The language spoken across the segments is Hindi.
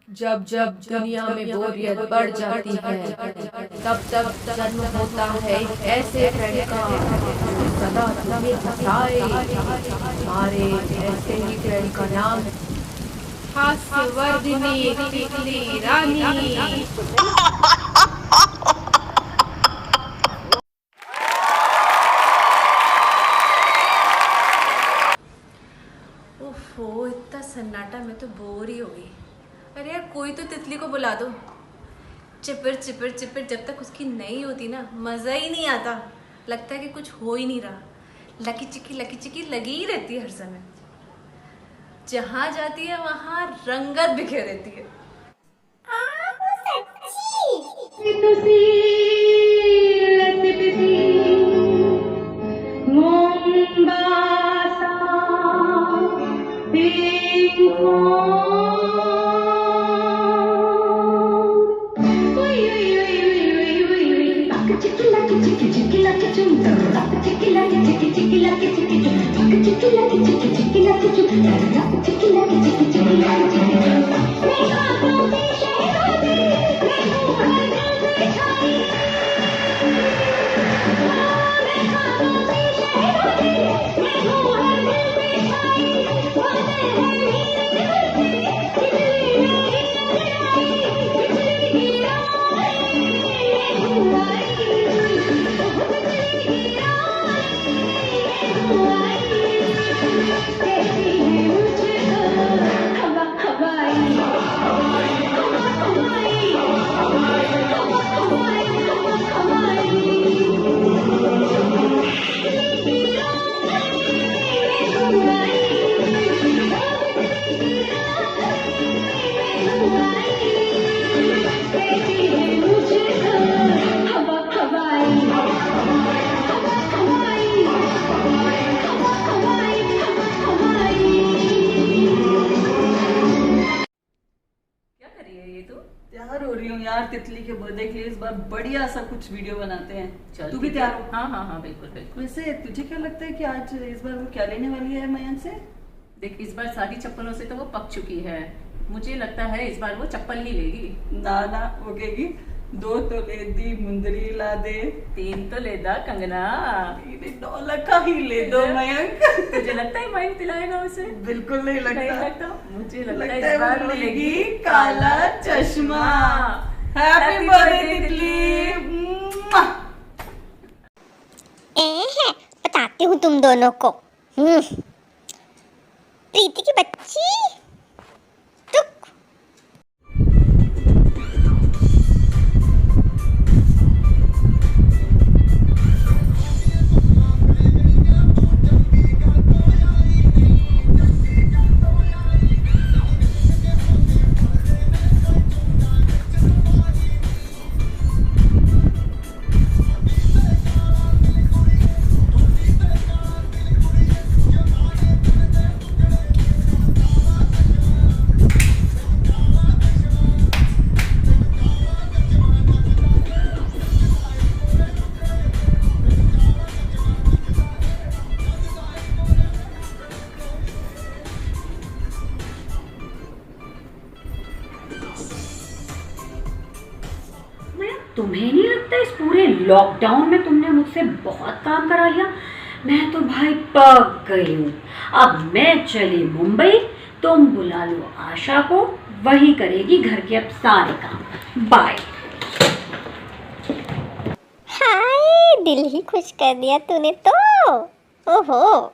जब जब दुनिया में बोरियत बढ़ जाती है, तब तब जन्म होता है ऐसे फ्रेंड का जो सदा तुम्हें हंसाए। हमारे ऐसे ही फ्रेंड का नाम है हास्यवर्धिनी तितली रानी। ओफो, इतना सन्नाटा, मैं तो बोर ही हो गई। अरे यार, कोई तो तितली को बुला दो। चिपर चिपर चिपर जब तक उसकी नहीं होती ना, मज़ा ही नहीं आता। लगता है कि कुछ हो ही नहीं रहा। लकी चिकी लगी ही रहती है हर समय। जहाँ जाती है वहाँ रंगत बिखेर देती है। तैयार हो रही हूँ यार, तितली के बर्थडे के लिए इस बार बढ़िया सा कुछ वीडियो बनाते हैं। तू भी तैयार हो? हाँ हाँ हाँ, बिल्कुल बिल्कुल। वैसे तुझे क्या लगता है कि आज इस बार वो क्या लेने वाली है मयंक से? देख, इस बार सारी चप्पलों से तो वो पक चुकी है। मुझे लगता है इस बार वो चप्पल ही लेगी। ना होगी। 2 तोले दी मुंदरी ला दे, 3 तो ले दा कंगना, $1 का ही ले दो मयंक। तुझे लगता है मयंक दिलाएगा उसे? बिल्कुल नहीं लगता। मुझे लगता है इस बार वो लेगी काला चश्मा। हैप्पी बर्थडे तितली। बताती हूँ तुम दोनों को। प्रीति की बच्ची, तुम्हें नहीं लगता इस पूरे लॉकडाउन में तुमने मुझसे बहुत काम करा लिया? मैं तो भाई पक गई हूँ। अब मैं चली मुंबई, तुम बुला लो आशा को, वही करेगी घर के अब सारे काम। बाय। हाय, दिल ही खुश कर दिया तूने तो। ओहो,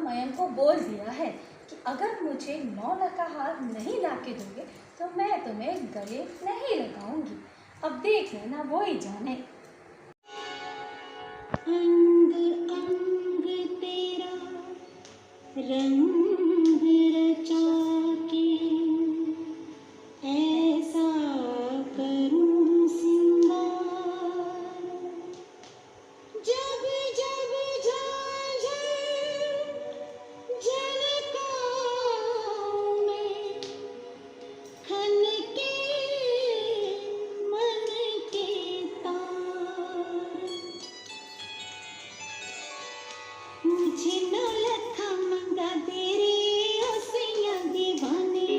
मयंक को बोल दिया है कि अगर मुझे 9 लाख का हार नहीं ला के दोगे तो मैं तुम्हें गले नहीं लगाऊंगी। अब देख लेना, वो ही जाने। अंग अंग तेरा रंग रचा के ऐसा करूं सिंगार, जब जब झांझर झलकाऊं मैं, खनके मन के तार। मुझे 9 लाख मंगा दे रे ओ सैया दीवाने,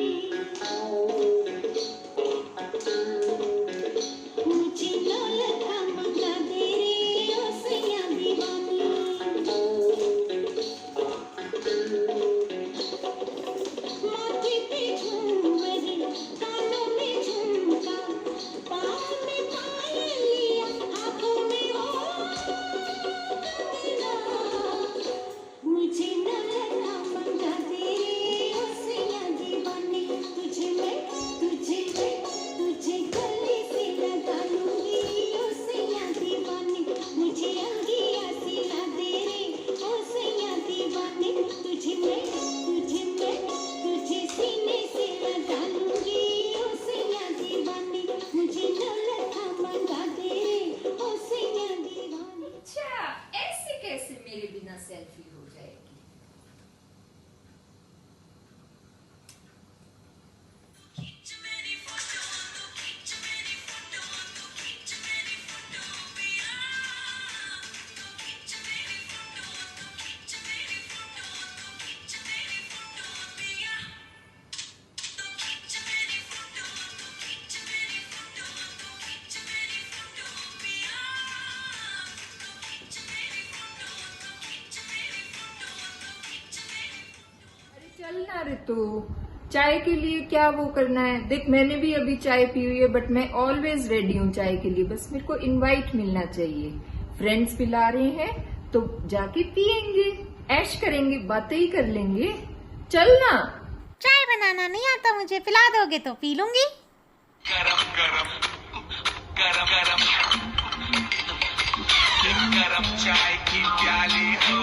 मुझे 9 लाख मंगा दे रे ओ सैया दीवाने। माथे पे झूमर, कानों में झुमका, पाँव में पायलिया, आँखों में हो कंगना। मुझे 9 लाख मंगा दे रे ओ सैया दीवाने। तुझे गले से लगा लूंगी ओ सैया दीवाने। मुझे अंगिया सिला दे रे ओ सैया दीवाने। तुझे सीने से लगा लूंगी ओ सैया दीवाने। मुझे 9 लाख मंगा दे रे ओ सैया दीवाने। अच्छा, ऐसे कैसे मेरे बिना सेल्फी हो जाएगी? चलना ऋतु, चाय के लिए क्या वो करना है? देख, मैंने भी अभी चाय पी हुई है, बट मैं ऑलवेज रेडी हूँ चाय के लिए। बस मेरे को इनवाइट मिलना चाहिए। फ्रेंड्स पिला रहे हैं तो जाके पियेंगे, ऐश करेंगे, बातें ही कर लेंगे। चलना। चाय बनाना नहीं आता मुझे, पिला दोगे तो पी लूंगी। गरम गरम गरम गरम गरम चाय की प्याली हो,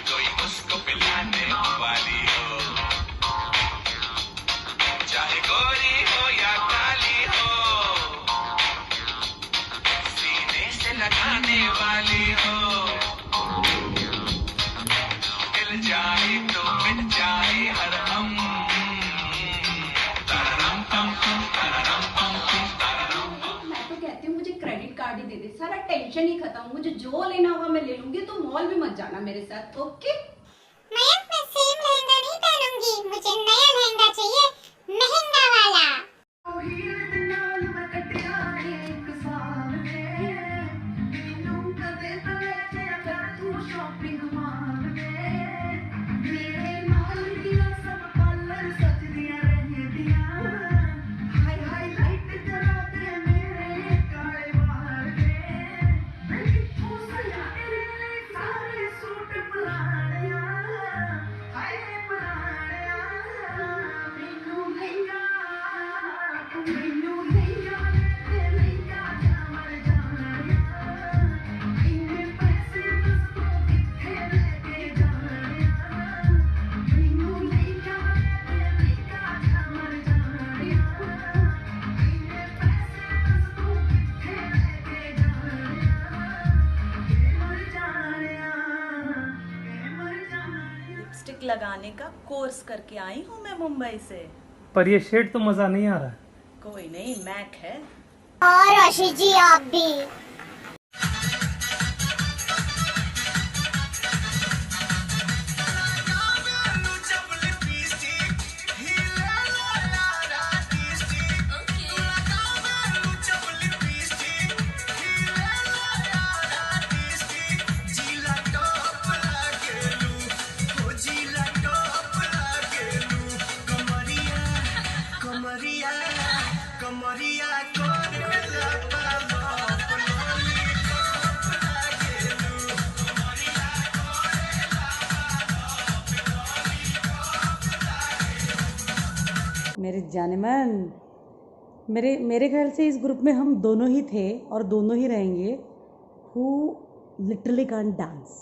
कोई उसको पिलाने वाली हो, चाहे गोरी हो या काली हो, सीने से लगाने वाली हो। मिल जाए तो मिट जाए हर हम। मैं तो कहती हूँ मुझे क्रेडिट कार्ड ही दे दे, सारा टेंशन ही खत्म। मुझे जो लेना होगा मैं ले लूंगी, तो मॉल भी मत जाना मेरे साथ, ओके? मयंक, मैं सेम लहंगा नहीं पहनूंगी, मुझे नया लहंगा चाहिए, महंगा वाला। लिपस्टिक लगाने का कोर्स करके आई हूँ मैं मुंबई से। पर ये शेड तो मजा नहीं आ रहा है। कोई नहीं, मैक है। और आशीष जी आप भी। कमरिया कमरिया मेरे जानेमन, मेरे ख्याल से इस ग्रुप में हम दोनों ही थे और दोनों ही रहेंगे who literally can't dance.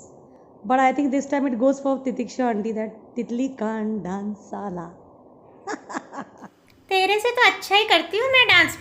But I think this time it goes for Titiksha aunty that तितली can't dance साला. तेरे से तो अच्छा ही करती हूँ मैं dance.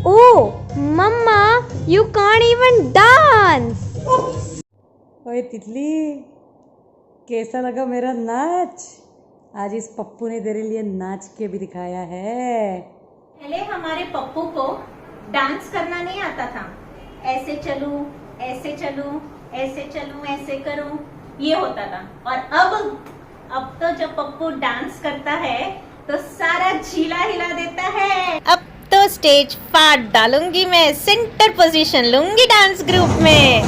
Oh, Mama, you can't even dance. ओए तितली, कैसा लगा मेरा नाच? आज इस पप्पू ने तेरे लिए नाच के भी दिखाया है। पहले हमारे पप्पू को डांस करना नहीं आता था। ऐसे चलूं, ऐसे चलूं, ऐसे चलूं, ऐसे करूं, ये होता था। और अब तो जब पप्पू डांस करता है तो सारा झीला हिला देता है। अब तो स्टेज फाड़ डालूंगी मैं, सेंटर पोजीशन लूंगी डांस ग्रुप में।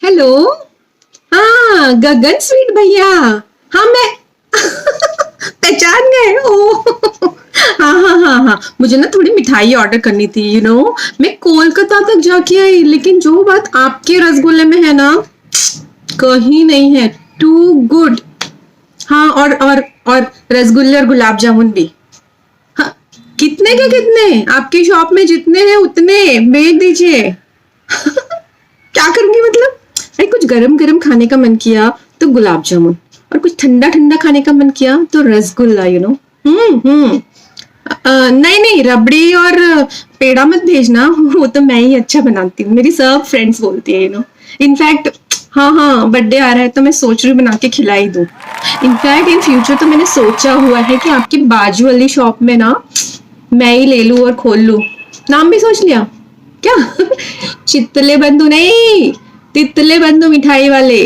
हेलो, हाँ गगन स्वीट भैया, हाँ मैं पहचान गए। ओ हाँ, मुझे ना थोड़ी मिठाई ऑर्डर करनी थी। मैं कोलकाता तक जाके आई, लेकिन जो बात आपके रसगुल्ले में है ना, कहीं नहीं है। Too good. हाँ, और रसगुल्ले और गुलाब जामुन भी। हाँ, कितने के कितने? आपकी शॉप में जितने हैं उतने भेज दीजिए। क्या करूंगी मतलब? अरे कुछ गरम गरम खाने का मन किया तो गुलाब जामुन, और कुछ ठंडा ठंडा खाने का मन किया तो रसगुल्ला। नहीं, रबड़ी और पेड़ा मत भेजना, वो तो मैं ही अच्छा बनाती हूँ। मेरी सब फ्रेंड्स बोलती है। इनफैक्ट हाँ, बर्थडे आ रहा है तो मैं सोच रही हूँ बना के खिला ही दूँ। इनफैक्ट इन फ्यूचर तो मैंने सोचा हुआ है कि आपकी बाजू वाली शॉप में ना मैं ही ले लूँ और खोल लूँ। नाम भी सोच लिया क्या? चितले बंधु नहीं, तितले बंधु मिठाई वाले।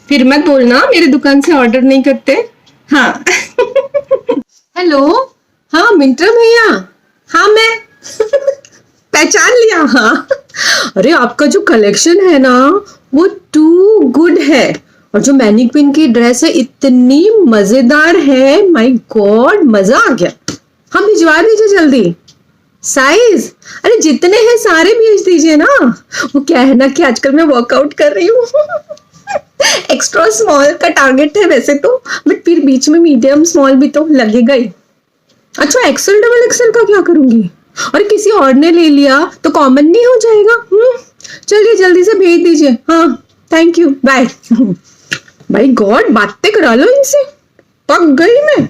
फिर मत बोलना मेरे दुकान से ऑर्डर नहीं करते। हाँ। हेलो, हाँ मिंटर भैया, हाँ मैं पहचान लिया। हाँ, अरे आपका जो कलेक्शन है ना वो टू गुड है। और जो मैनीक्विन की ड्रेस है इतनी मजेदार है, माय गॉड मजा आ गया। हम भिजवा दीजिए जल्दी साइज। अरे जितने हैं सारे भेज दीजिए ना। वो क्या है ना कि आजकल मैं वर्कआउट कर रही हूँ एक्स्ट्रा स्मॉल का टारगेट है वैसे तो, बट फिर बीच में मीडियम स्मॉल भी तो लगेगा ही। अच्छा एक्सेल डबल एक्सेल का क्या करूंगी? और किसी और ने ले लिया तो कॉमन नहीं हो जाएगा। चलिए जल्दी से भेज दीजिए। हाँ थैंक यू बाय। भाई गॉड बातें करा लो इनसे, पक गई मैं।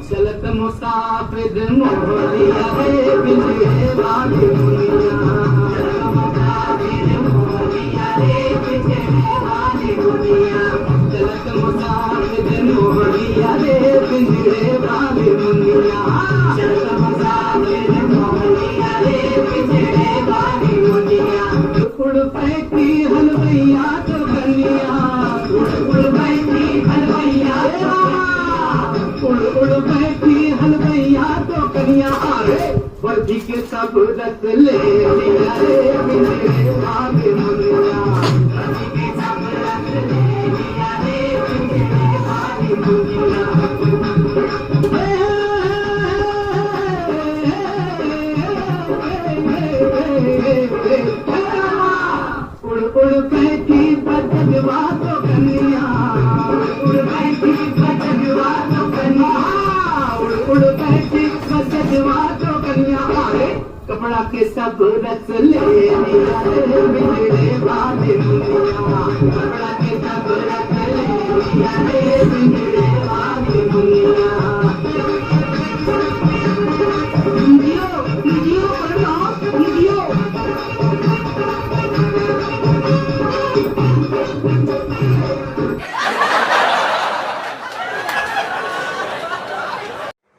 चलत मुसाफिर मोहरिया रे बिजली वाली दुनिया, चलत मुसाफिर मोहरिया रे बिजली वाली दुनिया, चलत मुसाफिर मोहरिया रे बिजली वाली दुनिया। उड़ पैती हलवैया तो कन्या, उड़ पैती हलवैया, उड़ बैठी हलवैया तो कन्या। अरे वर्दी के सब रत ले लिया रे बिजली वाली दुनिया, वर्दी के सब रत ले लिया रे बिजली वाली दुनिया। उड़ बैठी बजवा तो कन्या, उड़ बैठी बजवा तो कन्या, उड़ बैठी बजवा तो कन्या। अरे कपड़ा के सब रस ले लिया रे बिजली वाली दुनिया, कपड़ा के सब रस ले लिया रे बिजली वाली दुनिया।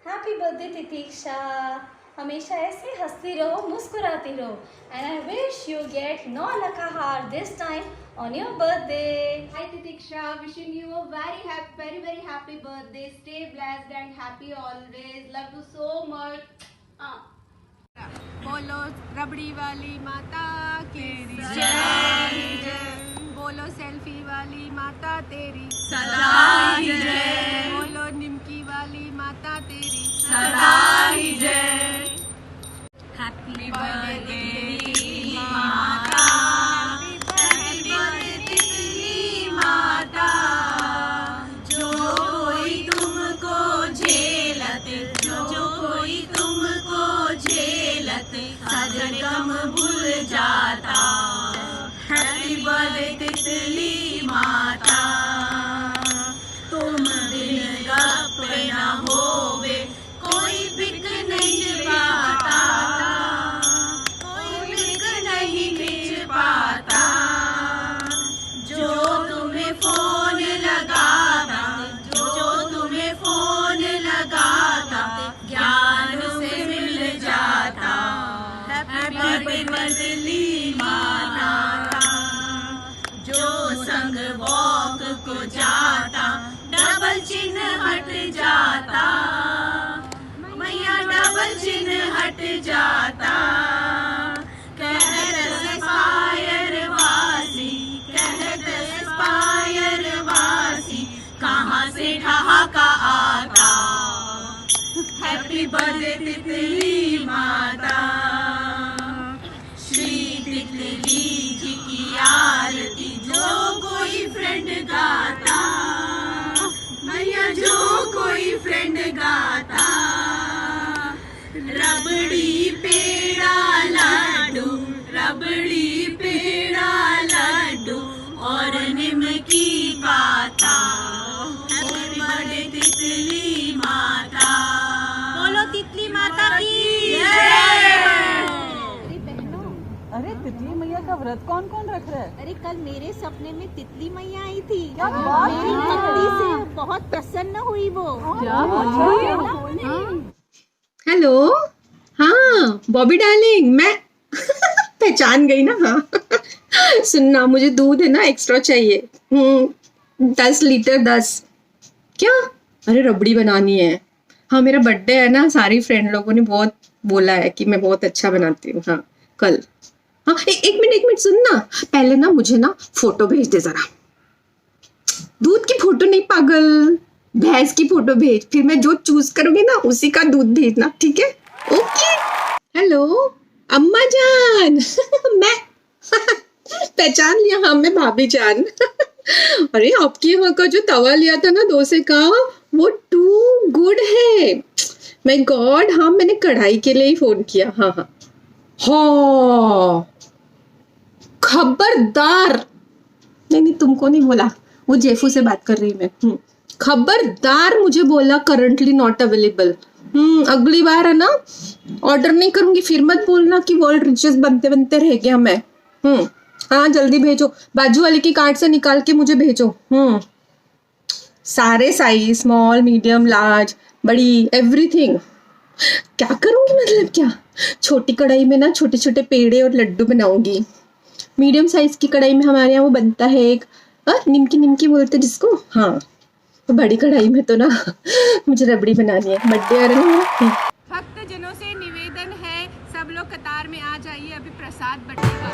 हैप्पी बर्थडे तितीक्षा, हमेशा ऐसे हंसती रहो, मुस्कुराती रहो, and I wish you get 9 lakh हार this time on your birthday. Hi Titiksha, wishing you a very happy birthday. Stay blessed and happy always. Love you so much. बोलो रबड़ी वाली माता की जय, बोलो सेल्फी वाली माता तेरी सदा ही जय, बोलो निमकी वाली माता तेरी सदा ही जय। हैप्पी बर्थडे माता, जो कोई तुमको झेलत, जो कोई तुमको झेलत हर गम भूल जाता। हैप्पी बर्थडे तितली माता, तुम दिन गप न होवे कोई बिक नहीं पाता, कोई बिक नहीं बिच पाता। जो तुम्हें फोन लगाता, जो तुम्हें फोन लगाता ज्ञान से मिल जाता। हैप्पी बर्थडे माता, जो संग वॉक को जाता डबल चिन्ह हट जाता, मैया डबल चिन्ह हट जाता। कहत एस्पायर वासी, कहत एस्पायर वासी कहाँ से ठहाका आता। हैप्पी बर्थडे तितली माता, श्री तितली जी की आरती जो कोई फ्रेंड गाता, मैया जो कोई फ्रेंड गाता। रबड़ी पेड़ा लाडू, रबड़ी पेड़ा लाडू और निमकी पाता। हैप्पी बर्थडे तितली माता, बोलो तितली माता की जय। अरे तितली मैया का व्रत कौन कौन रख रहा है? अरे कल मेरे सपने में तितली मैया आई थी, क्या बात मेरी है? भक्ति से बहुत प्रसन्न हुई वो। हेलो, हाँ बॉबी डार्लिंग, मैं पहचान गई ना। हाँ सुनना, मुझे दूध है ना एक्स्ट्रा चाहिए। 10 लीटर 10। क्या अरे रबड़ी बनानी है। हाँ मेरा बर्थडे है ना, सारी फ्रेंड लोगों ने बहुत बोला है कि मैं बहुत अच्छा बनाती हूँ। हाँ कल। हाँ एक मिनट सुन ना, पहले ना मुझे ना फोटो भेज दे जरा। दूध की फोटो नहीं पागल, भैंस की फोटो भेज, फिर मैं जो चूज करूंगी ना उसी का दूध भेजना, ठीक है? ओके। हेलो अम्मा जान मैं पहचान लिया, हाँ मैं भाभी जान अरे आपके यहाँ का जो तवा लिया था ना डोसे का, वो टू गुड है। माय गॉड, हाँ मैंने कढ़ाई के लिए ही फोन किया। हाँ हाँ हाँ खबरदार, नहीं तुमको नहीं बोला, वो जेफू से बात कर रही मैं। खबरदार मुझे बोला करंटली नॉट अवेलेबल। अगली बार है ना ऑर्डर नहीं करूंगी, फिर मत बोलना कि वर्ल्ड रिचेस्ट बनते बनते रह गया मैं। हाँ जल्दी भेजो, बाजू वाले की कार्ड से निकाल के मुझे भेजो। सारे साइज, स्मॉल मीडियम लार्ज बड़ी एवरीथिंग। क्या करूंगी मतलब क्या, छोटी कढ़ाई में ना छोटे छोटे पेड़े और लड्डू बनाऊंगी। मीडियम साइज की कढ़ाई में हमारे यहाँ वो बनता है एक निमकी बोलते जिसको। हाँ तो बड़ी कढ़ाई में तो ना मुझे रबड़ी बनानी है, बर्थडे आ रहा है। भक्त जनों से निवेदन है, सब लोग कतार में आ जाइए, अभी प्रसाद बटेगा।